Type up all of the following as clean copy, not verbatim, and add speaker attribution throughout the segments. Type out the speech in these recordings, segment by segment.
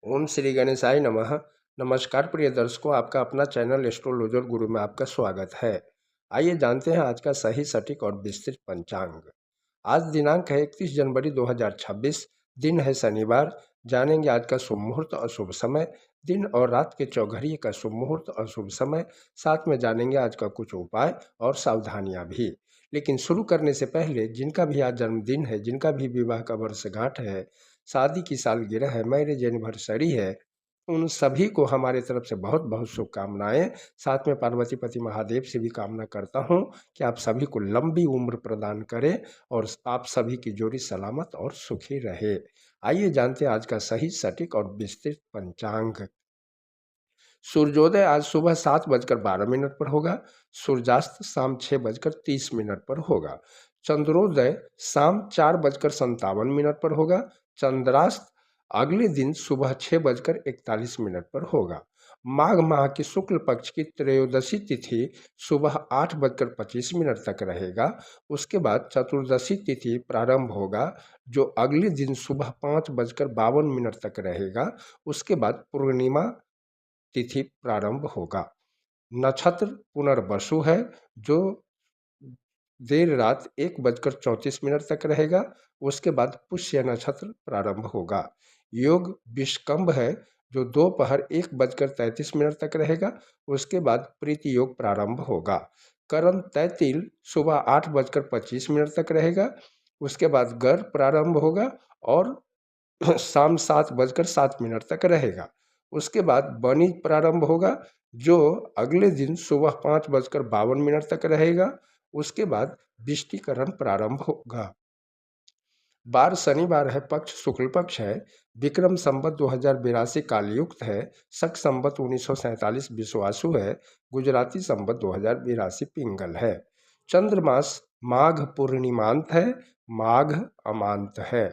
Speaker 1: ओम श्री गणेशाय नमः। नमस्कार प्रिय दर्शकों, आपका अपना चैनल एस्ट्रोलॉजर गुरु में आपका स्वागत है। आइए जानते हैं आज का सही सटीक और विस्तृत पंचांग। आज दिनांक है 31 जनवरी 2026। दिन है शनिवार। जानेंगे आज का शुभ मुहूर्त अशुभ समय, दिन और रात के चौघड़िए का शुभ मुहूर्त अशुभ समय। साथ में जानेंगे आज का कुछ उपाय और सावधानियां भी। लेकिन शुरू करने से पहले जिनका भी आज जन्मदिन है, जिनका भी विवाह का वर्षगांठ है, शादी की सालगिरह है, मैरिज एनिवर्सरी है, उन सभी को हमारे तरफ से बहुत बहुत शुभकामनाएं। साथ में पार्वती पति महादेव से भी कामना करता हूं कि आप सभी को लंबी उम्र प्रदान करें और आप सभी की जोड़ी सलामत और सुखी रहे। आइए जानते हैं आज का सही सटीक और विस्तृत पंचांग। सूर्योदय आज सुबह 7:12 पर होगा। सूर्यास्त शाम 6:30 पर होगा। चंद्रोदय शाम 4:57 पर होगा। चंद्रास्त अगले दिन सुबह 6:41 पर होगा। माघ माह की शुक्ल पक्ष की त्रयोदशी तिथि सुबह 8:25 तक रहेगा। उसके बाद चतुर्दशी तिथि प्रारंभ होगा, जो अगले दिन सुबह 5:52 तक रहेगा। उसके बाद पूर्णिमा तिथि प्रारंभ होगा। नक्षत्र पुनर्वसु है, जो देर रात 1:34 तक रहेगा। उसके बाद पुष्य नक्षत्र प्रारंभ होगा। योग विषकंभ है, जो दोपहर 1:33 तक रहेगा। उसके बाद प्रीति योग प्रारंभ होगा। करण तैतिल सुबह 8:25 तक रहेगा। उसके बाद गर्भ प्रारंभ होगा और शाम 7:07 तक रहेगा। उसके बाद बनी प्रारंभ होगा, जो अगले दिन सुबह 5:52 तक रहेगा। उसके बाद विष्टिकरण प्रारंभ होगा। बार शनिवार है, पक्ष शुक्ल पक्ष है। विक्रम संवत 2082 कालयुक्त है। शक संवत 1947 विश्वासु है। गुजराती संवत 2082 पिंगल है। चंद्रमास माघ पूर्णिमांत है, माघ अमांत है।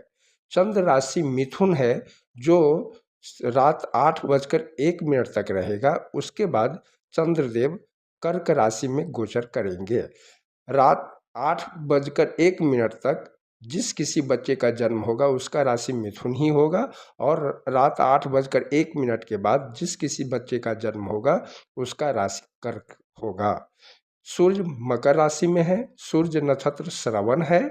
Speaker 1: चंद्र राशि मिथुन है, जो रात 8:01 तक रहेगा। उसके बाद चंद्रदेव कर्क राशि में गोचर करेंगे। रात 8:01 तक जिस किसी बच्चे का जन्म होगा उसका राशि मिथुन ही होगा, और रात 8:01 के बाद जिस किसी बच्चे का जन्म होगा उसका राशि कर्क होगा। सूर्य मकर राशि में है। सूर्य नक्षत्र श्रवण है।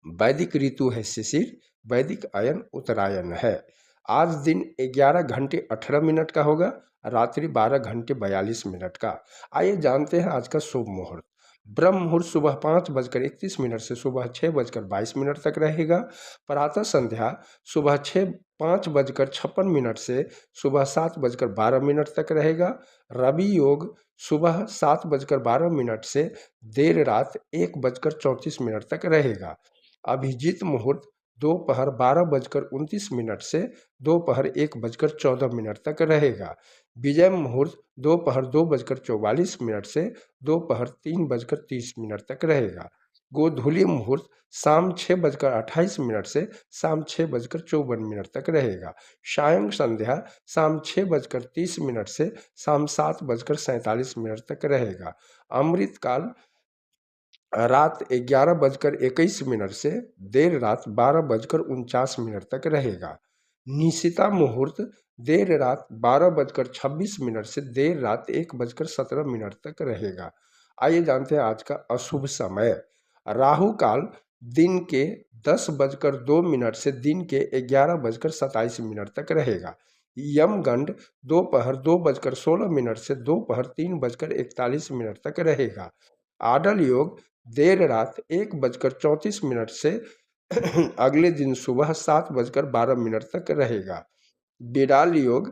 Speaker 1: वैदिक ऋतु है शिशिर। वैदिक अयन उत्तरायण है। आज दिन 11:18 का होगा, रात्रि 12:42 का। आइए जानते हैं आज का शुभ मुहूर्त। ब्रह्म मुहूर्त सुबह 5:31 से सुबह 6:22 तक रहेगा। प्रातः संध्या सुबह 5:56 से सुबह 7:12 तक रहेगा। रवि योग सुबह 7:12 से देर रात 1:34 तक रहेगा। अभिजीत मुहूर्त दोपहर 12:29 से दोपहर 1:14 तक रहेगा। विजय मुहूर्त दोपहर 2:44 से दोपहर 3:30 तक रहेगा। गोधूली मुहूर्त शाम 6:28 से शाम 6:54 तक रहेगा। सायं संध्या शाम 6:30 से शाम 7:47 तक रहेगा। अमृत काल रात 11:21 से देर रात 12:49 तक रहेगा। निशिता मुहूर्त देर रात 12:26 से देर रात 1:17 तक रहेगा। आइए जानते हैं आज का अशुभ समय। राहु काल दिन के 10:02 से दिन के 11:27 तक रहेगा। यमगंड दोपहर 2:16 से दोपहर 3:41 तक रहेगा। आडल योग देर रात 1:34 से अगले दिन सुबह 7:12 तक रहेगा। बिडाल योग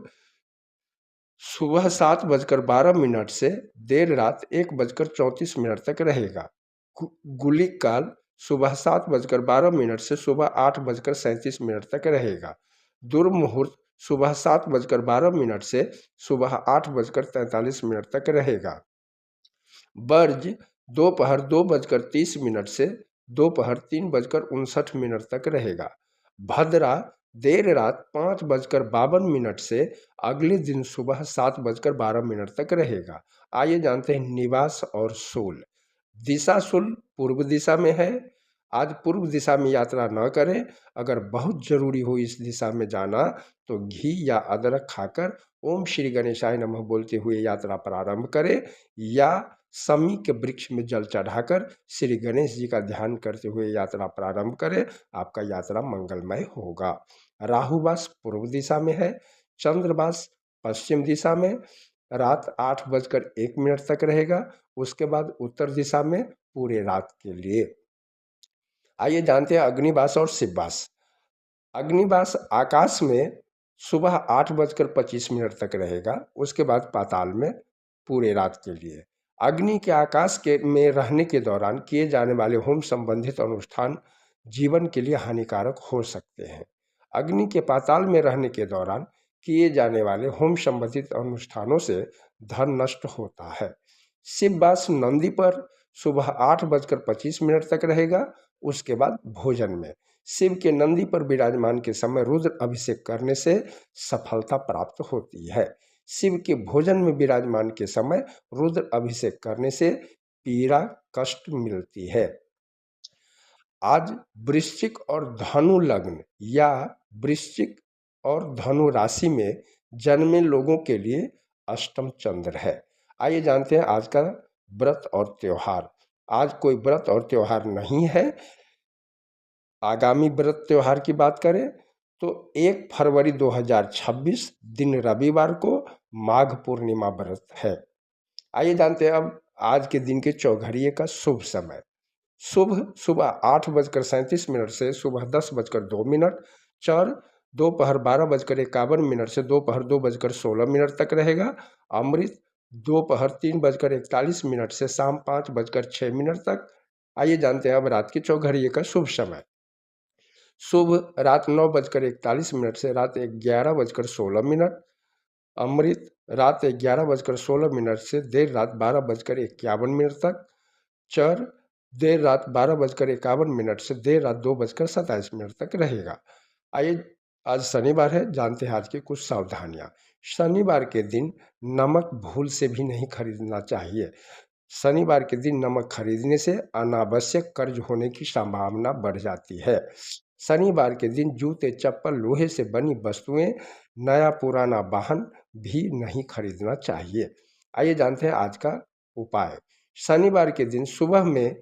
Speaker 1: सुबह 7:12 से देर रात 1:34 तक रहेगा। गुलिक काल सुबह 7:12 से सुबह 8:37 तक रहेगा। दुर्मुहूर्त सुबह 7:12 से सुबह 8:43 तक रहेगा। वर्ज दोपहर 2:30 से दोपहर 3:59 तक रहेगा। भद्रा देर रात 5:52 से अगले दिन सुबह 7:12 तक रहेगा। आइए जानते हैं निवास और शूल। दिशा शूल पूर्व दिशा में है। आज पूर्व दिशा में यात्रा न करें। अगर बहुत ज़रूरी हो इस दिशा में जाना तो घी या अदरक खाकर ओम श्री गणेशाय नमः बोलते हुए यात्रा प्रारंभ करें, या समी के वृक्ष में जल चढ़ाकर श्री गणेश जी का ध्यान करते हुए यात्रा प्रारंभ करें। आपका यात्रा मंगलमय होगा। राहुवास पूर्व दिशा में है, चंद्रवास पश्चिम दिशा में रात 8:01 तक रहेगा। उसके बाद उत्तर दिशा में पूरे रात के लिए। आइए जानते हैं अग्निवास और शिववास। अग्निवास आकाश में सुबह 8:25 तक रहेगा। उसके बाद पाताल में पूरे रात के लिए। अग्नि के आकाश के में रहने के दौरान किए जाने वाले होम संबंधित अनुष्ठान जीवन के लिए हानिकारक हो सकते हैं। अग्नि के पाताल में रहने के दौरान किए जाने वाले होम संबंधित अनुष्ठानों से धन नष्ट होता है। शिववास नंदी पर सुबह 8:25 तक रहेगा। उसके बाद भोजन में शिव के नंदी पर विराजमान के समय रुद्र अभिषेक करने से सफलता प्राप्त होती है। शिव के भोजन में विराजमान के समय रुद्र अभिषेक करने से पीड़ा कष्ट मिलती है। आज वृश्चिक और धनु लग्न या वृश्चिक और धनु राशि में जन्मे लोगों के लिए अष्टम चंद्र है। आइए जानते हैं आज का व्रत और त्योहार। आज कोई व्रत और त्योहार नहीं है। आगामी व्रत त्योहार की बात करें तो 1 फरवरी 2026 दिन रविवार को माघ पूर्णिमा व्रत है। आइए जानते हैं अब आज के दिन के चौघड़िए का शुभ समय। शुभ सुबह 8:37 से सुबह 10:02। चर दोपहर 12:51 से दोपहर 2:16 तक रहेगा। अमृत दोपहर 3:41 से शाम 5:06 तक। आइए जानते हैं अब रात के चौघड़िए का शुभ समय। शुभ रात 9:41 से रात 11:16। अमृत रात 11:16 से देर रात 12:51 तक। चर देर रात 12:51 से देर रात 2:27 तक रहेगा। आइए आज शनिवार है, जानते हैं आज की कुछ सावधानियां। शनिवार के दिन नमक भूल से भी नहीं खरीदना चाहिए। शनिवार के दिन नमक खरीदने से अनावश्यक कर्ज होने की संभावना बढ़ जाती है। शनिवार के दिन जूते चप्पल लोहे से बनी वस्तुएं नया पुराना वाहन भी नहीं खरीदना चाहिए। आइए जानते हैं आज का उपाय। शनिवार के दिन सुबह में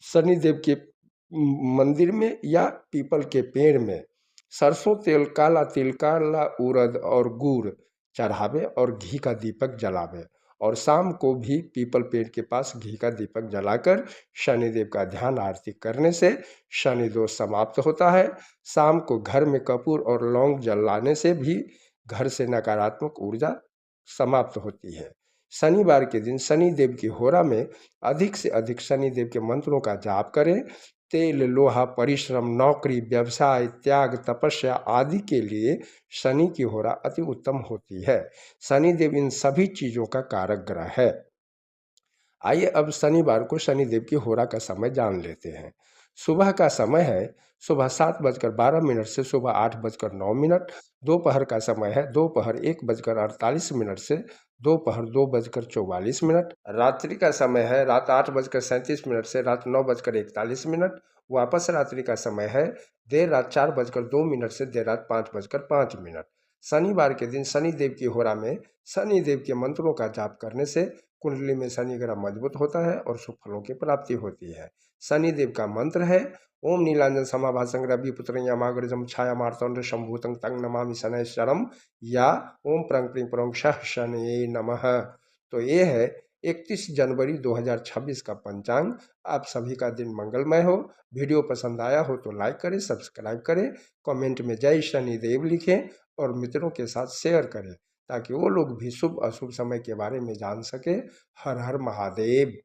Speaker 1: शनिदेव के मंदिर में या पीपल के पेड़ में सरसों तेल, काला तिल, काला उड़द और गुड़ चढ़ावे और घी का दीपक जलावे। और शाम को भी पीपल पेड़ के पास घी का दीपक जलाकर शनिदेव का ध्यान आरती करने से शनि दोष समाप्त होता है। शाम को घर में कपूर और लौंग जलाने से भी घर से नकारात्मक ऊर्जा समाप्त होती है। शनिवार के दिन शनिदेव की होरा में अधिक से अधिक शनिदेव के मंत्रों का जाप करें। तेल, लोहा, परिश्रम, नौकरी, व्यवसाय, त्याग, तपस्या आदि के लिए शनि की होरा अति उत्तम होती है। शनिदेव इन सभी चीज़ों का कारक ग्रह है। आइए अब शनिवार को शनिदेव की होरा का समय जान लेते हैं। सुबह का समय है सुबह 7:12 से सुबह 8:09। दोपहर का समय है दोपहर 1:48 से दोपहर 2:44। रात्रि का समय है रात 8:37 से रात 9:41। वापस रात्रि का समय है देर रात 4:02 से देर रात 5:05। शनिवार के दिन शनिदेव की होरा में शनिदेव के मंत्रों का जाप करने से कुंडली में शनि ग्रह मजबूत होता है और शुभ फलों की प्राप्ति होती है। शनिदेव का मंत्र है ओम नीलांजन समाभासं रविपुत्र यमाग्रजम छाया मार्तंड शंभूतं तं नमामि शनैश्चरम, या ओम प्रं प्रीं प्रं शः शनये नमः। तो ये है 31 जनवरी 2026 का पंचांग। आप सभी का दिन मंगलमय हो। वीडियो पसंद आया हो तो लाइक करें, सब्सक्राइब करें, कमेंट में जय शनिदेव लिखें और मित्रों के साथ शेयर करें ताकि वो लोग भी शुभ अशुभ समय के बारे में जान सके। हर हर महादेव।